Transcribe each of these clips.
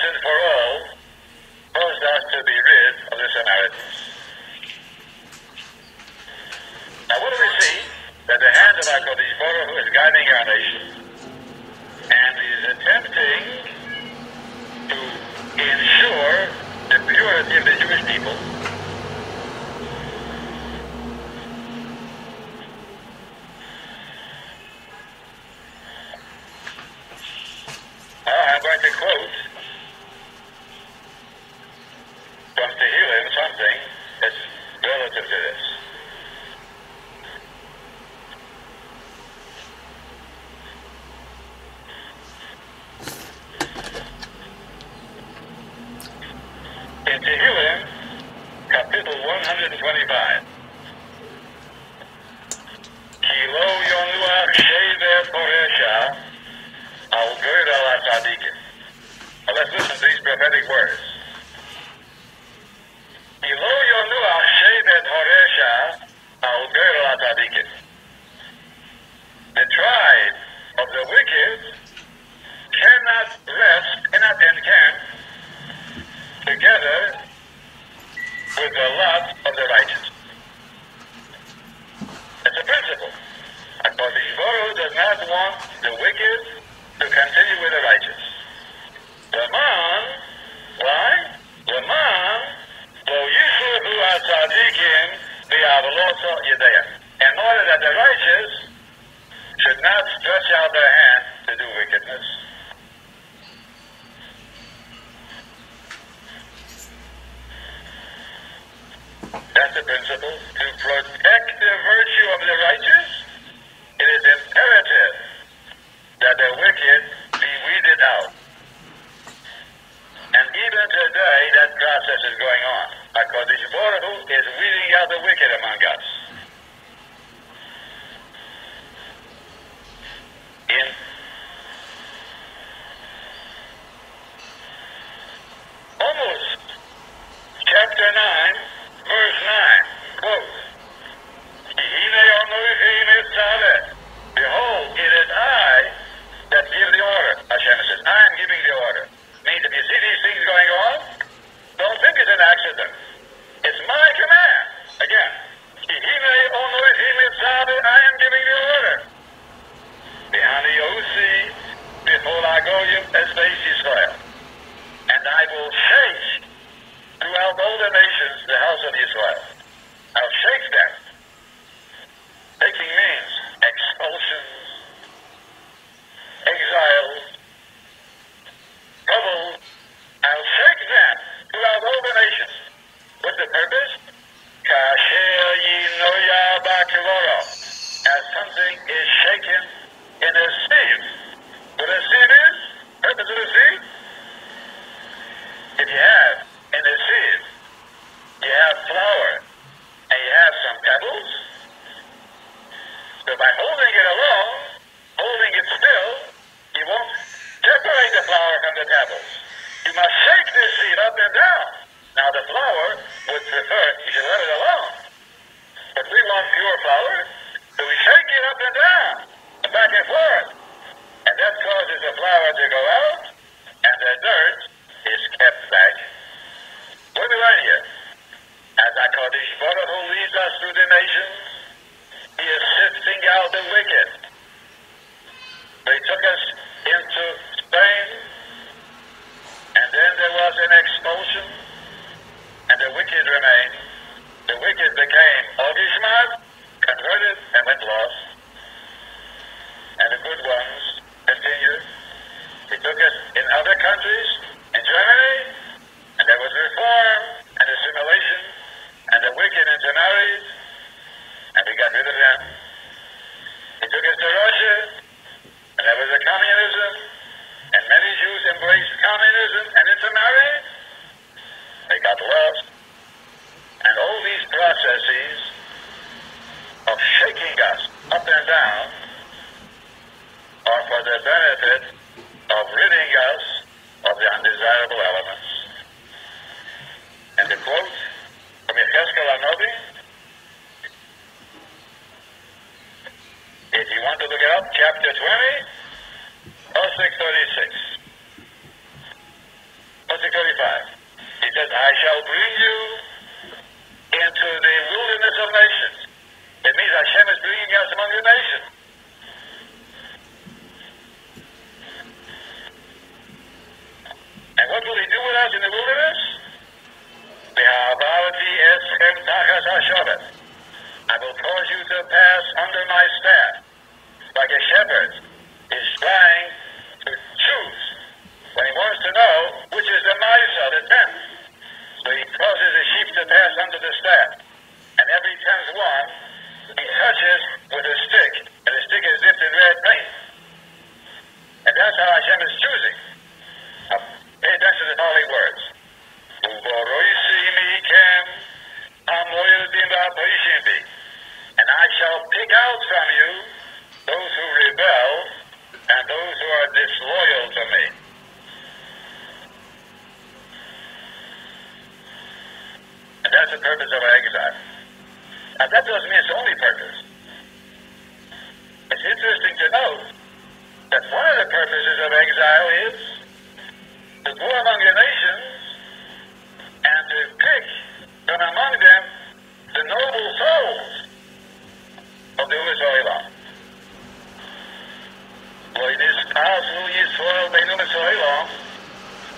and for all, caused us to be rid of the Samaritans. Now what do we see? That the hand of HaKadosh Baruch Hu is guiding our nation, and is attempting to ensure the purity of the Jewish people. I'm going to quote from Tehillim something that's relative to this. In Tehillim, Kapitel 125. Ki lo yonuach shevet horesha al goydal ha-tzadikim. Now let's listen to these prophetic words. Ki lo yonuach shevet horesha al goydal ha-tzadikim. The tribe of the wicked cannot rest, cannot encamp together with the lot of the righteous. It's a principle. HaKadosh Baruch Hu does not want the wicked to continue with the righteous. Leman, why? Leman, lo yisluhu ha-tzadikim bi'avolot yedayim. In order that the righteous should not stretch out their hand to do wickedness. That's the principle. To protect the virtue of the righteous, it is imperative that the wicked be weeded out. And even today, that process is going on. HaKadosh Baruch Hu is weeding out the wicked among us. In Amos chapter 9, verse 9, quote, the purpose of our exile. And that doesn't mean it's the only purpose. It's interesting to note that one of the purposes of exile is to go among the nations and to pick from among them the noble souls of the Umasoilam. Loidis Kazu Yisrael Beinu Umasoilam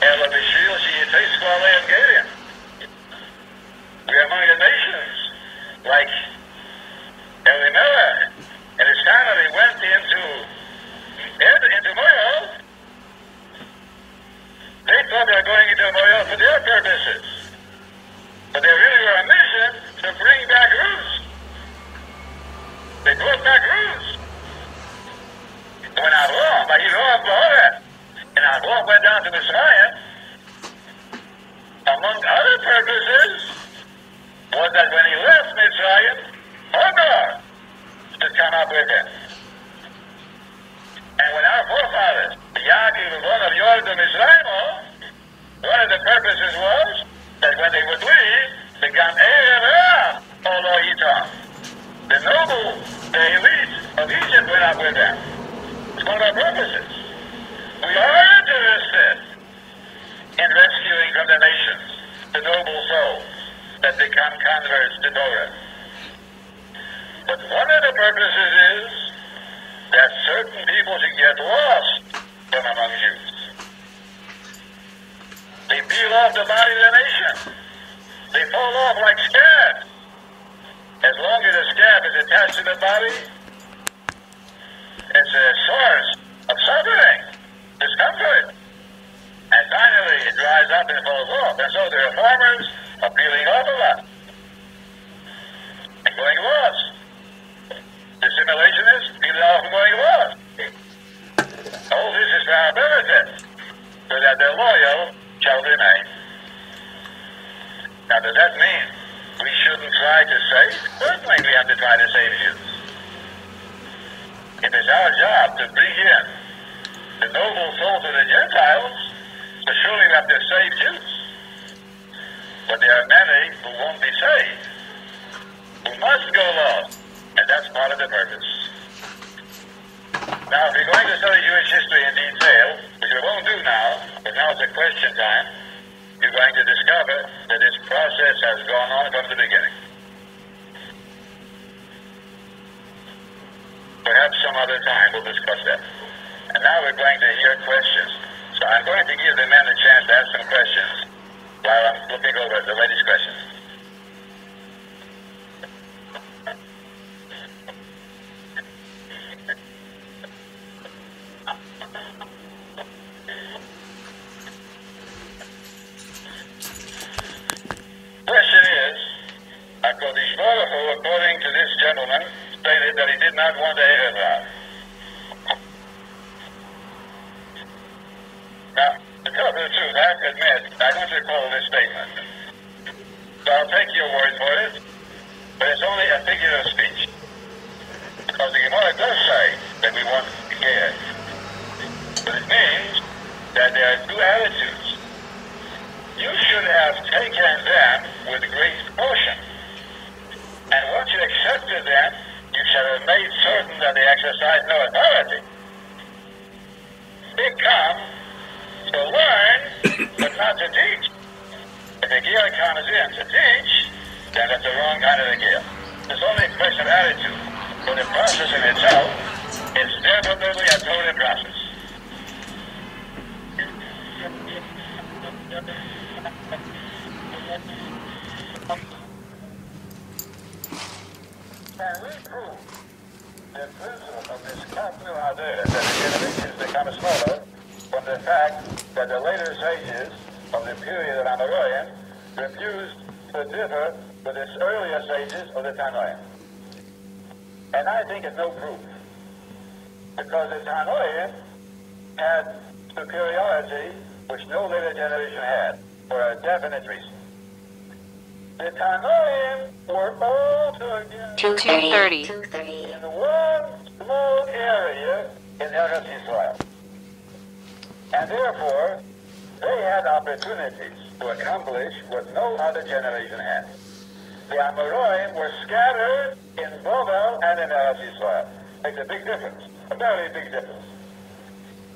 Ela Bishil Shiyitei Squale and Gadian. We are among the nations like Elimelech and his family went into Moab. They thought they were going into Moab for their purposes. But they really were on a mission to bring back Ruth. They brought back Ruth. When Avraham, and Avraham went down to Messiah, among other purposes, was that when he left Mitzrayim, Hagar should come up with him. And when our forefathers, Yaakov and one of Yordan Mitzrayim, one of the purposes was that when they would leave, the Gan Erev Olo Yitam, the noble, the elite of Egypt went up with them. It's one of our purposes. We are interested in rescuing from the nations the noble souls that become converts to Torah. But one of the purposes is that certain people should get lost from among Jews. They peel off the body of the nation. They fall off like scabs. As long as the scab is attached to the body, it's a source of suffering, discomfort. And finally it dries up and falls off. And so the reformers are peeling off a lot and going lost. The simulationists peeling off and going lost. All this is for our benefit, so that the loyal shall remain. Now, does that mean we shouldn't try to save? Certainly we have to try to save Jews. It is our job to bring in the noble souls of the Gentiles, so surely we have to save Jews. But there are many who won't be saved, who must go lost, and that's part of the purpose. Now, if you're going to study Jewish history in detail, which we won't do now, but now it's a question time, you're going to discover that this process has gone on from the beginning. Perhaps some other time we'll discuss that. And now we're going to hear questions. So I'm going to give the men a chance to ask some questions while I'm looking over the ladies' questions. Question is, HaKadosh Baruch Hu, according to this gentleman, stated that he did not want to Erev Rav. Now, to tell the truth, I have to admit, I don't recall this statement. So I'll take your word for it, but it's only a figure of speech. Because the Gemara does say that we want care. But it means that there are two attitudes. You should have taken them with great caution. And once you accepted them, you shall have made certain that they exercise no authority. They come to learn, but not to teach. If a gear comes in to teach, then that's the wrong kind of a gear. It's only a question of attitude. But the process in itself is definitely a total process. Can we prove the principle of this Kapnu Hadera, that the generations become smaller, from the fact that the later sages of the period of Amoraim refused to differ with the earlier sages of the Tanoim? And I think it's no proof, because the Tanoim had superiority which no later generation had, for a definite reason. The Tanoim were all together 2:30 in one small area in Eretz Yisrael. And therefore, they had opportunities to accomplish what no other generation had. the Amoraim were scattered in Babel and in Eretz Yisrael. Makes a big difference, a very big difference.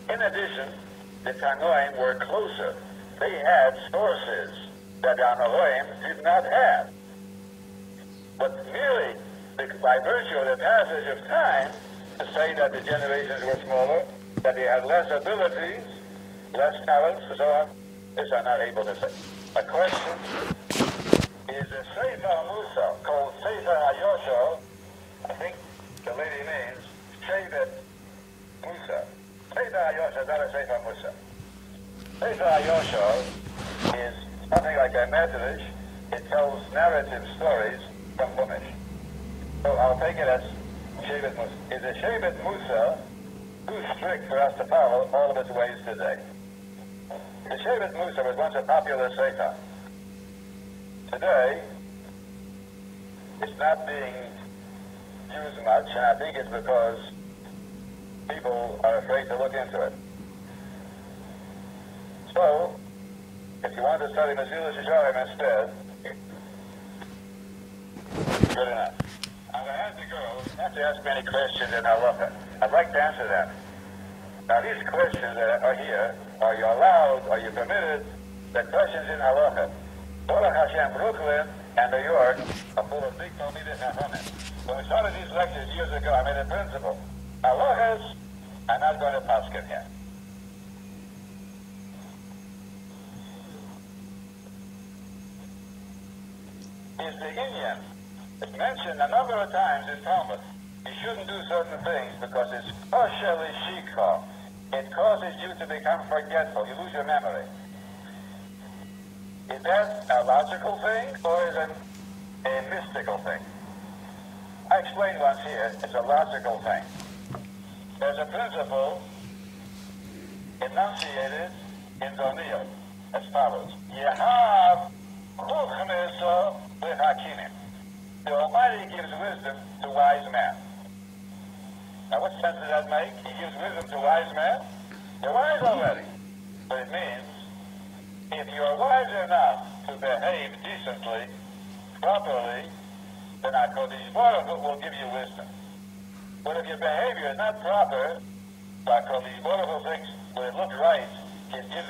In addition, the Tanoim were closer. They had sources that the Amoraim did not have. But merely by virtue of the passage of time, to say that the generations were smaller, that they had less abilities, less talents, and so on, this I'm not able to say. A question is a Sefer Musa called Sefer HaYosho. I think the lady means Sefer Musa. Sefer HaYosho, not a Sefer Musa. Sefer HaYosho is something like a Medrash. It tells narrative stories from Chumash. So I'll take it as Shevet Musa. Is a Shevet Musa too strict for us to follow all of its ways today? The Shevet Musa was once a popular sefer. Today, it's not being used much, and I think it's because people are afraid to look into it. So, if you want to study Mesilas Yesharim instead, good enough. Now, I have to go. You have to ask me any questions in halacha. I'd like to answer them. Now, these questions that are here, are you allowed, are you permitted, the questions in halacha. Baruch Hashem, Brooklyn and New York are full of big Talmidei Chachamim. When we started these lectures years ago, I made a principle. Halachas, I'm not going to paskin here. Is the Indian. It's mentioned a number of times in Talmud. You shouldn't do certain things because it's partially shikha. It causes you to become forgetful. You lose your memory. Is that a logical thing or is it a mystical thing? I explained once here, it's a logical thing. There's a principle enunciated in Daniel as follows. Yehav Chuchmesa L'Hakinim. The Almighty gives wisdom to wise men. Now what sense does that make? He gives wisdom to wise men? They're wise already. But it means if you are wise enough to behave decently, properly, then HaKadosh Baruch Hu will give you wisdom. But if your behavior is not proper, HaKadosh Baruch Hu thinks, will it look right, He gives